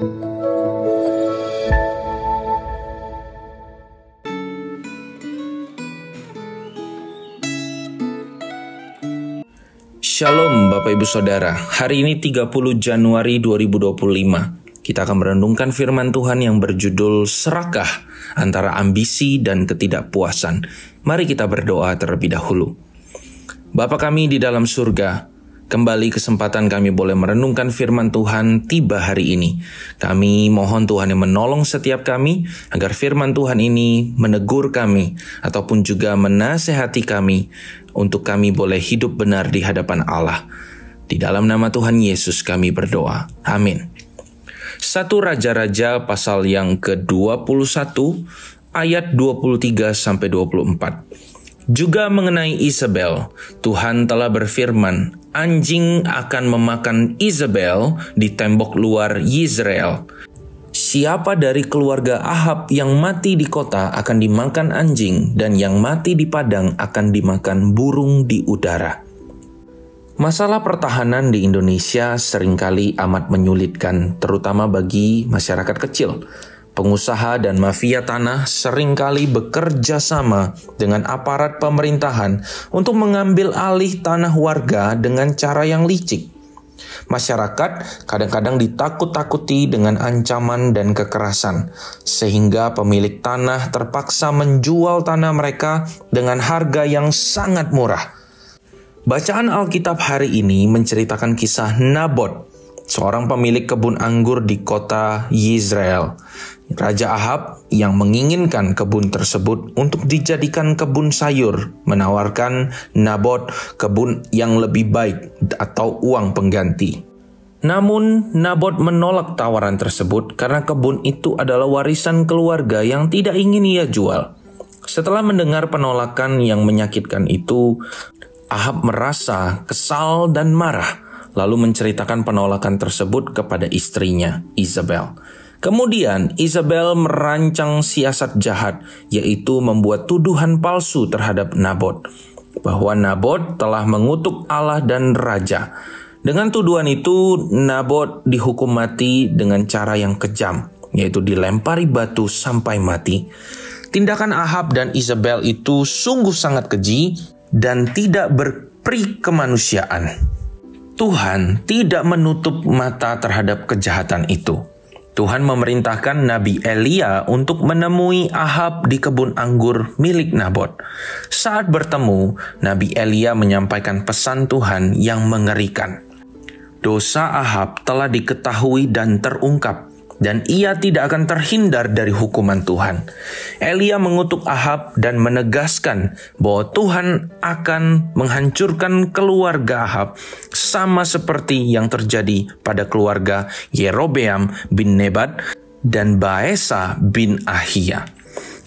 Shalom Bapak Ibu Saudara, hari ini 30 Januari 2025. Kita akan merenungkan firman Tuhan yang berjudul Serakah Antara Ambisi dan Ketidakpuasan. Mari kita berdoa terlebih dahulu. Bapa kami di dalam surga, kembali kesempatan kami boleh merenungkan firman Tuhan tiba hari ini. Kami mohon Tuhan yang menolong setiap kami, agar firman Tuhan ini menegur kami, ataupun juga menasehati kami, untuk kami boleh hidup benar di hadapan Allah. Di dalam nama Tuhan Yesus kami berdoa. Amin. 1 Raja-Raja pasal yang ke-21, ayat 23-24. Juga mengenai Isabel, Tuhan telah berfirman, anjing akan memakan Isabel di tembok luar Yizreel. Siapa dari keluarga Ahab yang mati di kota akan dimakan anjing, dan yang mati di padang akan dimakan burung di udara. Masalah pertahanan di Indonesia seringkali amat menyulitkan, terutama bagi masyarakat kecil. Pengusaha dan mafia tanah seringkali bekerja sama dengan aparat pemerintahan untuk mengambil alih tanah warga dengan cara yang licik. Masyarakat kadang-kadang ditakut-takuti dengan ancaman dan kekerasan, sehingga pemilik tanah terpaksa menjual tanah mereka dengan harga yang sangat murah. Bacaan Alkitab hari ini menceritakan kisah Nabot, seorang pemilik kebun anggur di kota Yizreel. Raja Ahab yang menginginkan kebun tersebut untuk dijadikan kebun sayur, menawarkan Nabot kebun yang lebih baik atau uang pengganti. Namun Nabot menolak tawaran tersebut karena kebun itu adalah warisan keluarga yang tidak ingin ia jual. Setelah mendengar penolakan yang menyakitkan itu, Ahab merasa kesal dan marah, lalu menceritakan penolakan tersebut kepada istrinya, Isabel. Kemudian Isabel merancang siasat jahat, yaitu membuat tuduhan palsu terhadap Nabot, bahwa Nabot telah mengutuk Allah dan raja. Dengan tuduhan itu, Nabot dihukum mati dengan cara yang kejam, yaitu dilempari batu sampai mati. Tindakan Ahab dan Isabel itu sungguh sangat keji dan tidak berperi kemanusiaan. Tuhan tidak menutup mata terhadap kejahatan itu. Tuhan memerintahkan Nabi Elia untuk menemui Ahab di kebun anggur milik Nabot. Saat bertemu, Nabi Elia menyampaikan pesan Tuhan yang mengerikan. Dosa Ahab telah diketahui dan terungkap, dan ia tidak akan terhindar dari hukuman Tuhan. Elia mengutuk Ahab dan menegaskan bahwa Tuhan akan menghancurkan keluarga Ahab, sama seperti yang terjadi pada keluarga Yerobeam bin Nebat dan Baesa bin Ahia.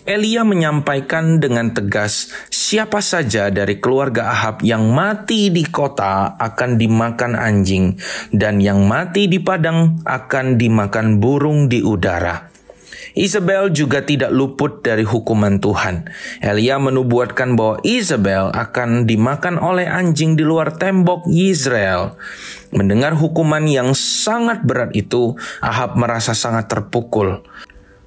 Elia menyampaikan dengan tegas, siapa saja dari keluarga Ahab yang mati di kota akan dimakan anjing, dan yang mati di padang akan dimakan burung di udara. Isabel juga tidak luput dari hukuman Tuhan. Elia menubuatkan bahwa Isabel akan dimakan oleh anjing di luar tembok Yizreel. Mendengar hukuman yang sangat berat itu, Ahab merasa sangat terpukul.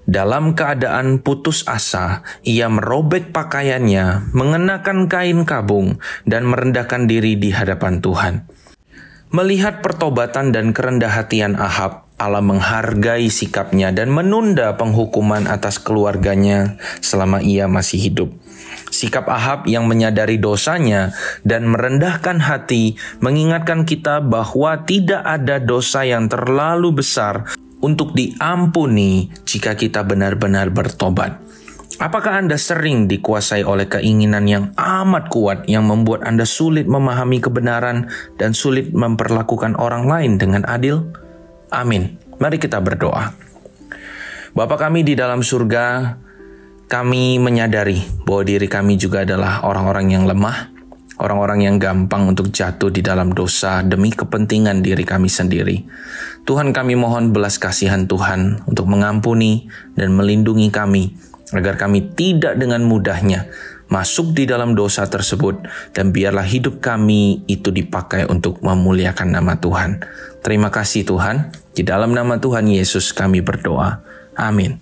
Dalam keadaan putus asa, ia merobek pakaiannya, mengenakan kain kabung, dan merendahkan diri di hadapan Tuhan. Melihat pertobatan dan kerendah hatian Ahab, Allah menghargai sikapnya dan menunda penghukuman atas keluarganya selama ia masih hidup. Sikap Ahab yang menyadari dosanya dan merendahkan hati mengingatkan kita bahwa tidak ada dosa yang terlalu besar untuk diampuni jika kita benar-benar bertobat. Apakah Anda sering dikuasai oleh keinginan yang amat kuat yang membuat Anda sulit memahami kebenaran dan sulit memperlakukan orang lain dengan adil? Amin. Mari kita berdoa. Bapa kami di dalam surga, kami menyadari bahwa diri kami juga adalah orang-orang yang lemah, orang-orang yang gampang untuk jatuh di dalam dosa demi kepentingan diri kami sendiri. Tuhan, kami mohon belas kasihan Tuhan untuk mengampuni dan melindungi kami, agar kami tidak dengan mudahnya masuk di dalam dosa tersebut, dan biarlah hidup kami itu dipakai untuk memuliakan nama Tuhan. Terima kasih Tuhan, di dalam nama Tuhan Yesus kami berdoa. Amin.